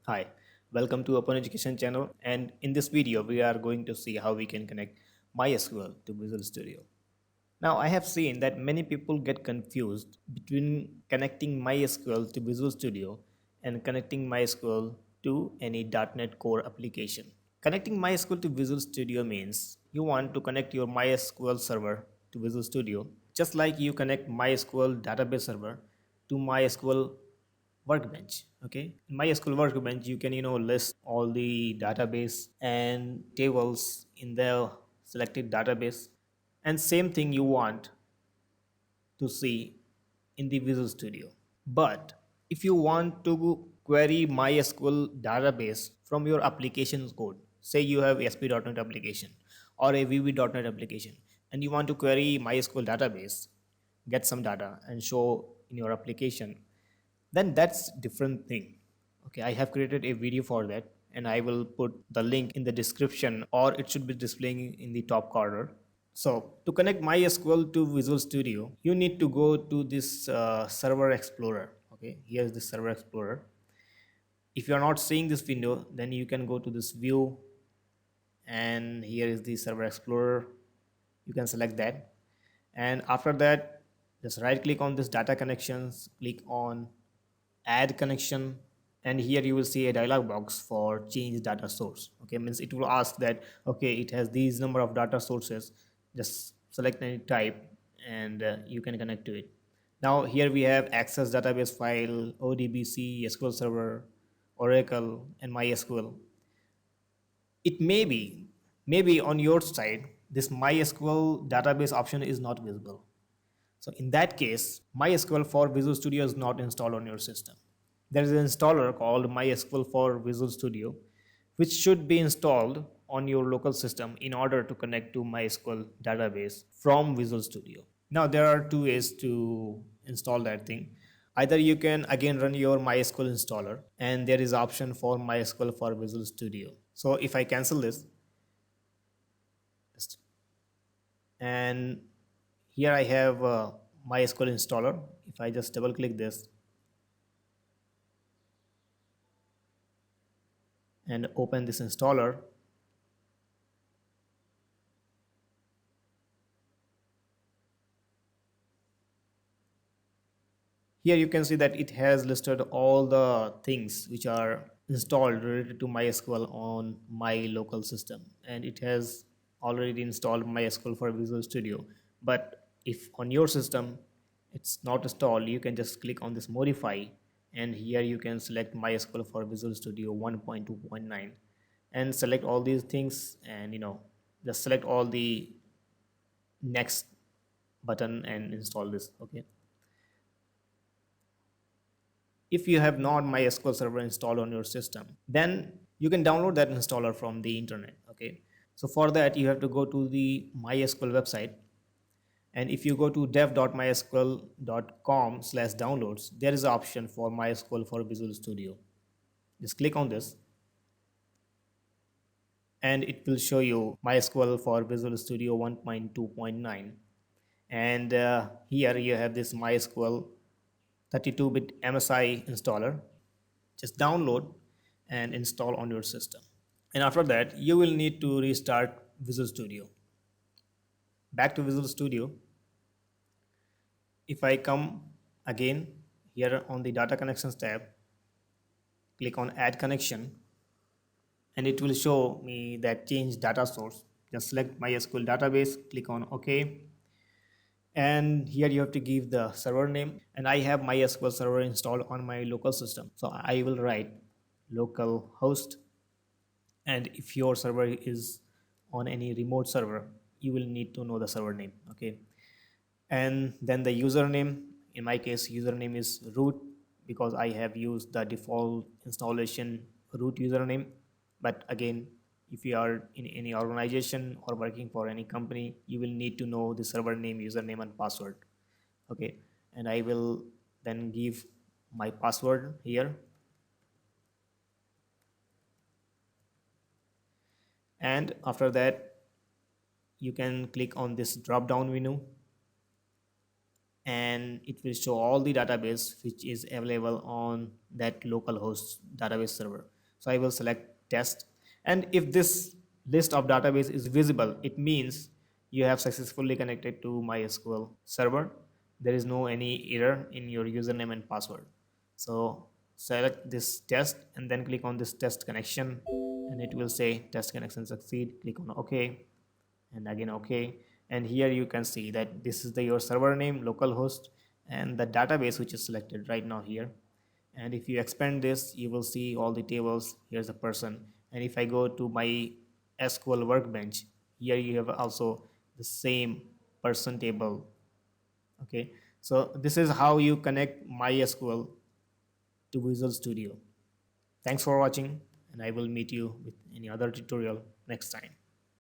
Hi, welcome to Open Education channel, and in this video we are going to see how we can connect MySQL to Visual Studio. Now I have seen that many people get confused between connecting MySQL to Visual Studio and connecting MySQL to any .NET Core application. Connecting MySQL to Visual Studio means you want to connect your MySQL server to Visual Studio just like you connect MySQL database server to MySQL Workbench. Okay, in MySQL Workbench you can list all the database and tables in the selected database, and same thing you want to see in the Visual Studio. But if you want to query MySQL database from your application's code, say you have ASP.NET application or a VB.NET application, and you want to query MySQL database, get some data and show in your application, then that's different thing. Okay, I have created a video for that and I will put the link in the description, or it should be displaying in the top corner. So to connect MySQL to Visual Studio, you need to go to this Server Explorer. Okay, here's the Server Explorer. If you are not seeing this window, then you can go to this view, and here is the Server Explorer. You can select that, and after that, just right click on this data connections, click on Add Connection, and here you will see a dialog box for change data source. Okay, means it will ask that okay, it has these number of data sources, just select any type and you can connect to it. Now here we have access database file, ODBC, SQL server, Oracle, and MySQL. It maybe on your side this MySQL database option is not visible. So in that case, MySQL for Visual Studio is not installed on your system. There is an installer called MySQL for Visual Studio, which should be installed on your local system in order to connect to MySQL database from Visual Studio. Now there are two ways to install that thing. Either you can again run your MySQL installer, and there is option for MySQL for Visual Studio. So if I cancel this, and here I have MySQL installer. If I just double click this and open this installer, here you can see that it has listed all the things which are installed related to MySQL on my local system, and it has already installed MySQL for Visual Studio. But if on your system it's not installed, you can just click on this modify, and here you can select MySQL for Visual Studio 1.2.9 and select all these things, and just select all the next button and install this. Okay, if you have not MySQL server installed on your system, then you can download that installer from the internet. Okay, so for that you have to go to the MySQL website, and if you go to dev.mysql.com/downloads, there is an option for MySQL for Visual Studio. Just click on this and it will show you MySQL for Visual Studio 1.2.9, and here you have this MySQL 32-bit MSI installer. Just download and install on your system, and after that you will need to restart Visual Studio. Back to Visual Studio, if I come again here on the data connections tab, click on add connection, and it will show me that change data source. Just select MySQL database, click on OK, and here you have to give the server name, and I have MySQL server installed on my local system, so I will write local host. And if your server is on any remote server, you will need to know the server name. Okay, and then the username, in my case username is root, because I have used the default installation root username. But again, if you are in any organization or working for any company, you will need to know the server name, username, and password. Okay, and I will then give my password here, and after that you can click on this drop down menu and it will show all the database which is available on that localhost database server. So I will select test, and if this list of database is visible, it means you have successfully connected to MySQL server. There is no any error in your username and password. So select this test and then click on this test connection, and it will say test connection succeed. Click on OK, and again OK. And here you can see that this is your server name, localhost, and the database which is selected right now here. And if you expand this, you will see all the tables. Here's a person, and if I go to my SQL workbench, here you have also the same person table. Okay, so this is how you connect MySQL to Visual Studio. Thanks for watching, and I will meet you with any other tutorial next time.